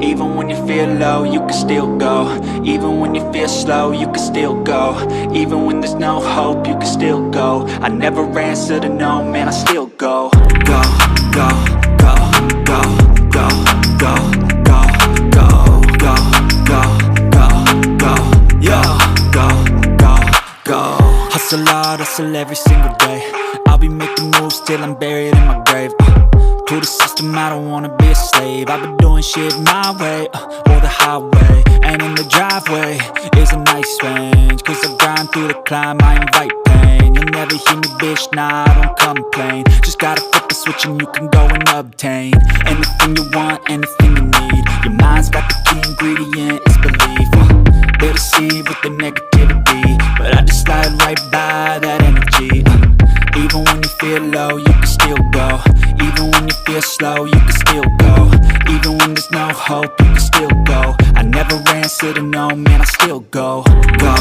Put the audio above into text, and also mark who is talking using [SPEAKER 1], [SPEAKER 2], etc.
[SPEAKER 1] Even when you feel low, you can still go. Even when you feel slow, you can still go. Even when there's no hope, you can still go. I never answer to no, man, I still go. Go, go, go, go, go, go, go, go, go, go, go, go, yo, go, go, go. Hustle hard, hustle every single day. I'll be making moves till I'm buried in my grave. To the system, I don't wanna be a slave. I've been doing shit my way, or the highway. And in the driveway is a nice range, cause I grind through the climb, I invite pain. You'll never hear me, bitch, nah, I don't complain. Just gotta flip the switch and you can go and obtain anything you want, anything you need. Your mind's got the key ingredient, it's belief. They'll deceive with the negativity, but I just slide right by that energy. Even when you feel low, you can still go. Even when you feel slow, you can still go. Even when there's no hope, you can still go. I never answer to no, man, I still go. Go.